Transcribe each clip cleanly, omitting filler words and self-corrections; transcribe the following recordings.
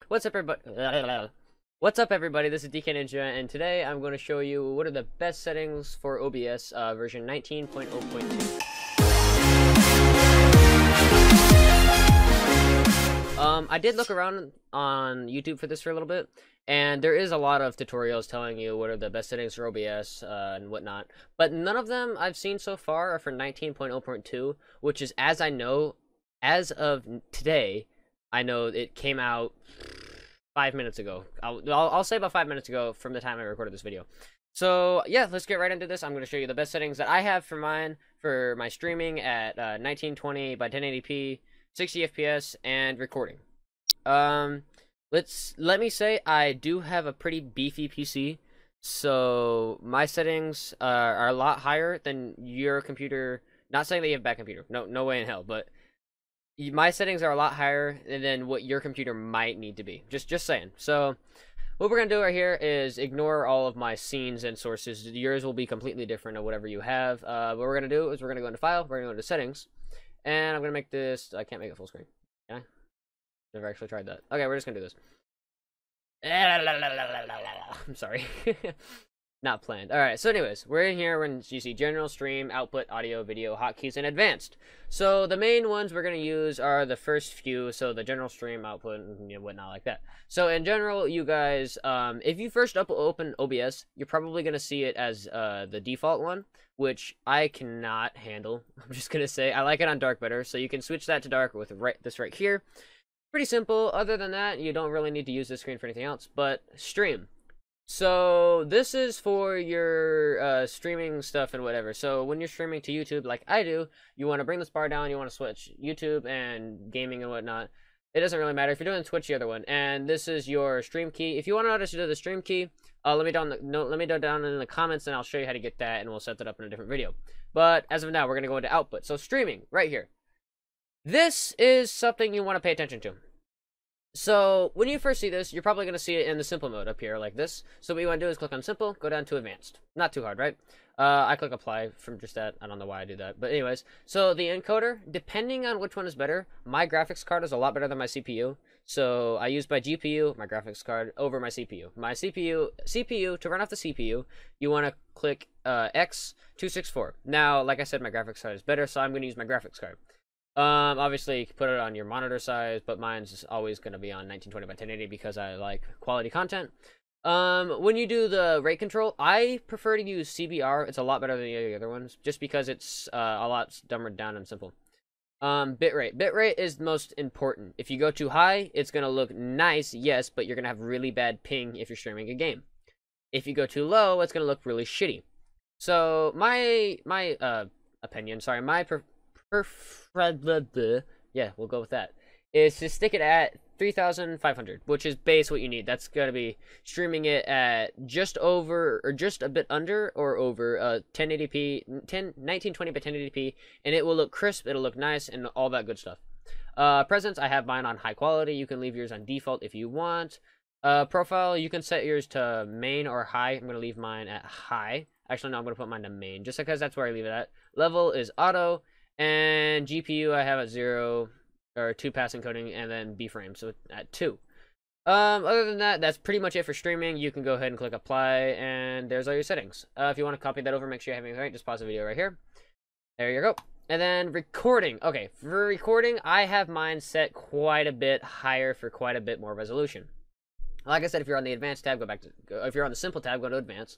What's up, everybody? What's up, everybody? This is DK Ninja, and today I'm going to show you what are the best settings for OBS version 19.0.2. I did look around on YouTube for this for a little bit, and there is a lot of tutorials telling you what are the best settings for OBS and whatnot, but none of them I've seen so far are for 19.0.2, which is, as I know, as of today, I know it came out 5 minutes ago. I'll say about 5 minutes ago from the time I recorded this video. So yeah, let's get right into this. I'm going to show you the best settings that I have for mine for my streaming at 1920 by 1080p, 60 FPS, and recording. Let me say I do have a pretty beefy PC, so my settings are a lot higher than your computer. Not saying that you have a bad computer. No way in hell, but my settings are a lot higher than what your computer might need to be. Just saying. So what we're going to do right here is ignore all of my scenes and sources. Yours will be completely different of whatever you have. What we're going to do is we're going to go into File, we're going to go into Settings, and I'm going to make this, I can't make it full screen. Okay? Never actually tried that. Okay, we're just going to do this. I'm sorry. Not planned. Alright, so anyways, we're in here when you see General, Stream, Output, Audio, Video, Hotkeys, and Advanced. So the main ones we're going to use are the first few, so the General, Stream, Output, and whatnot like that. So in general, you guys, if you first open OBS, you're probably going to see it as the default one, which I cannot handle. I'm just going to say, I like it on dark better, so you can switch that to dark with this right here. Pretty simple. Other than that, you don't really need to use this screen for anything else, but Stream. So this is for your streaming stuff and whatever. So when you're streaming to YouTube like I do, you want to bring this bar down, you want to switch YouTube and gaming and whatnot. It doesn't really matter. If you're doing Twitch, the other one. And this is your stream key. If you want to know how to do the stream key, let me know down in the comments, and I'll show you how to get that, and we'll set that up in a different video. But as of now, we're going to go into output. So streaming, right here. This is something you want to pay attention to. So when you first see this, you're probably going to see it in the simple mode up here like this. So what you want to do is click on simple, go down to advanced. Not too hard, right? I click apply from just that. I don't know why I do that. But anyways, so the encoder, depending on which one is better, my graphics card is a lot better than my CPU. So I use my GPU, my graphics card, over my CPU. My CPU, to run off the CPU, you want to click X264. Now, like I said, my graphics card is better, so I'm going to use my graphics card. Obviously you can put it on your monitor size, but mine's always going to be on 1920 by 1080 because I like quality content. When you do the rate control, I prefer to use CBR. It's a lot better than the other ones, just because it's a lot dumbed down and simple. Bitrate. Bitrate is most important. If you go too high, it's going to look nice, yes, but you're going to have really bad ping if you're streaming a game. If you go too low, it's going to look really shitty. So my opinion, sorry, yeah, we'll go with that, is to stick it at 3,500, which is base what you need. That's going to be streaming it at just over, or just a bit under, or over 1920 by 1080p, and it will look crisp, it'll look nice, and all that good stuff. Presence, I have mine on high quality. You can leave yours on default if you want. Profile, you can set yours to main or high. I'm going to leave mine at high. Actually, no, I'm going to put mine to main, just because that's where I leave it at. Level is auto. And GPU I have at 0 or 2 pass encoding, and then B frame, so at 2. Other than that, that's pretty much it for streaming. You can go ahead and click apply, and there's all your settings. If you want to copy that over, make sure you have everything right. Just pause the video right here. There you go. And then recording. Okay, for recording, I have mine set quite a bit higher for quite a bit more resolution. Like I said, if you're on the advanced tab, if you're on the simple tab, go to advanced.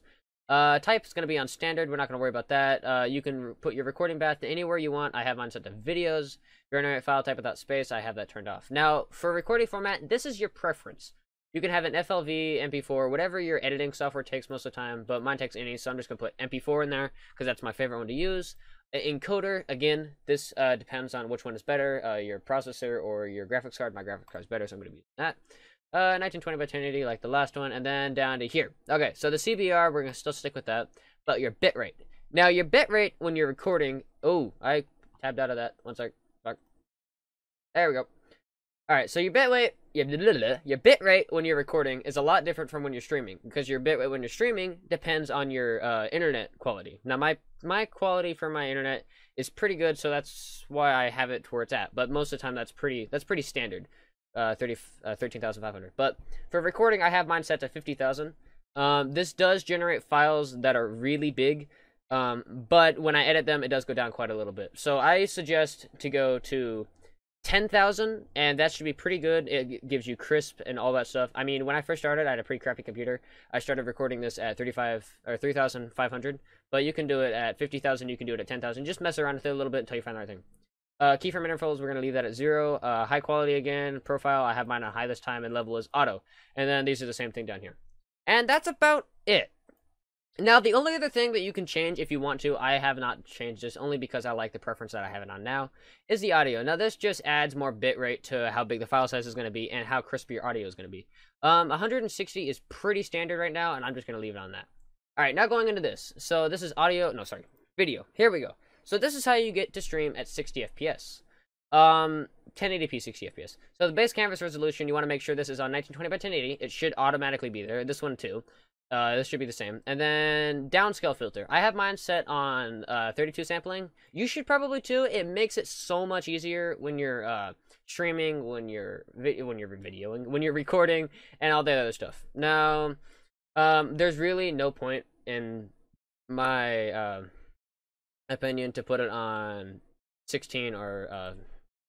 Type is going to be on standard. We're not going to worry about that. You can put your recording path to anywhere you want. I have mine set to videos. Generate file type without space. I have that turned off. Now, for recording format, this is your preference. You can have an FLV, MP4, whatever your editing software takes most of the time, but mine takes any, so I'm just going to put MP4 in there because that's my favorite one to use. Encoder, again, this depends on which one is better, your processor or your graphics card. My graphics card is better, so I'm going to be using that. 1920 by 1080 like the last one, and then down to here. Okay, so the CBR, we're going to still stick with that, but your bitrate. Now, your bitrate when you're recording, oh, I tabbed out of that. One sec. There we go. Alright, so your bitrate when you're recording is a lot different from when you're streaming, because your bitrate when you're streaming depends on your internet quality. Now, my quality for my internet is pretty good, so that's why I have it to where it's at, but most of the time that's pretty standard. 13,500. But for recording, I have mine set to 50,000. This does generate files that are really big, but when I edit them, it does go down quite a little bit. So I suggest to go to 10,000, and that should be pretty good. It gives you crisp and all that stuff. I mean, when I first started, I had a pretty crappy computer. I started recording this at 3,500, but you can do it at 50,000. You can do it at 10,000. Just mess around with it a little bit until you find the right thing. Keyframe intervals, we're going to leave that at 0. High quality again. Profile, I have mine on high this time, and level is auto. And then these are the same thing down here. And that's about it. Now, the only other thing that you can change if you want to, I have not changed this only because I like the preference that I have it on now, is the audio. Now, this just adds more bitrate to how big the file size is going to be and how crispy your audio is going to be. 160 is pretty standard right now, and I'm just going to leave it on that. All right, now going into this. So this is video. Here we go. So this is how you get to stream at 60 FPS. 1080p 60 FPS. So the base canvas resolution, you want to make sure this is on 1920 by 1080. It should automatically be there. This one too. This should be the same. And then downscale filter. I have mine set on 32 sampling. You should probably too. It makes it so much easier when you're streaming, when you're videoing, when you're recording, and all that other stuff. Now, there's really no point in my opinion to put it on 16 or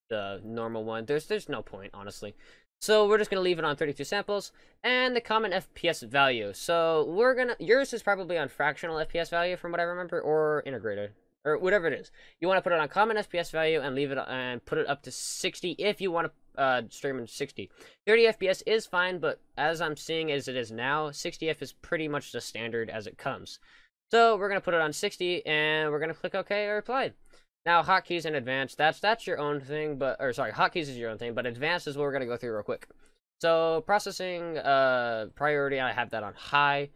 the normal one. There's no point, honestly. So we're just gonna leave it on 32 samples and the common FPS value. So yours is probably on fractional FPS value from what I remember, or integrated, or whatever it is. You want to put it on common FPS value and leave it and put it up to 60 if you want to stream in 60. 30 FPS is fine, but as I'm seeing as it is now, 60 FPS is pretty much the standard as it comes. So we're gonna put it on 60 and we're gonna click OK or apply. Now, hotkeys and advanced, that's your own thing, hotkeys is your own thing, but advanced is what we're going to go through real quick. So, processing, priority, I have that on high.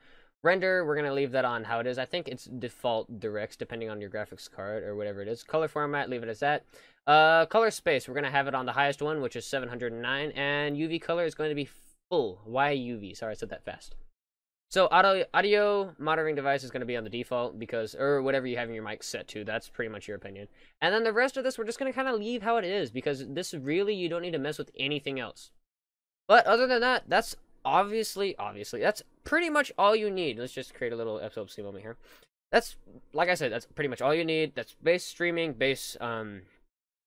Render, we're going to leave that on how it is. I think it's default directs, depending on your graphics card or whatever it is. Color format, leave it as that. Color space, we're going to have it on the highest one, which is 709, and UV color is going to be full. Why UV? Sorry, I said that fast. So audio monitoring device is going to be on the default or whatever you have your mic set to. That's pretty much your opinion. And then the rest of this, we're just going to kind of leave how it is because this really, you don't need to mess with anything else. But other than that, that's obviously, that's pretty much all you need. Let's just create a little epilepsy moment here. That's, like I said, that's pretty much all you need. That's base streaming, base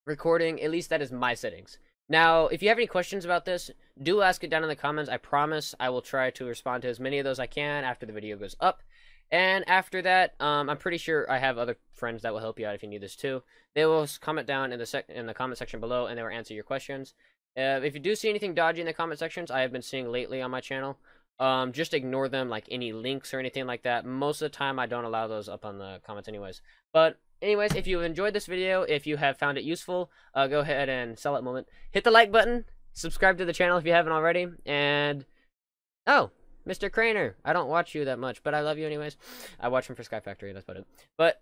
recording. At least that is my settings. Now, if you have any questions about this, do ask it down in the comments. I promise I will try to respond to as many of those I can after the video goes up. And after that, I'm pretty sure I have other friends that will help you out if you need this too. They will comment down in the comment section below, and they will answer your questions. If you do see anything dodgy in the comment sections, I have been seeing lately on my channel, just ignore them, like any links or anything like that. Most of the time, I don't allow those up on the comments anyways. But anyways, if you enjoyed this video, if you have found it useful, go ahead and sellout moment. Hit the like button, subscribe to the channel if you haven't already, and oh, Mr. Craner, I don't watch you that much, but I love you anyways. I watch him for Sky Factory, that's about it. But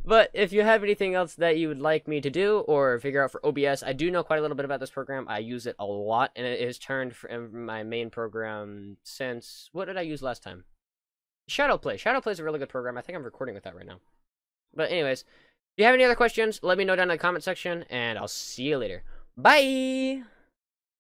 but if you have anything else that you would like me to do or figure out for OBS, I do know quite a little bit about this program. I use it a lot, and it has turned from my main program since, what did I use last time? Shadowplay. Shadowplay is a really good program. I think I'm recording with that right now. But anyways, if you have any other questions, let me know down in the comment section, and I'll see you later. Bye!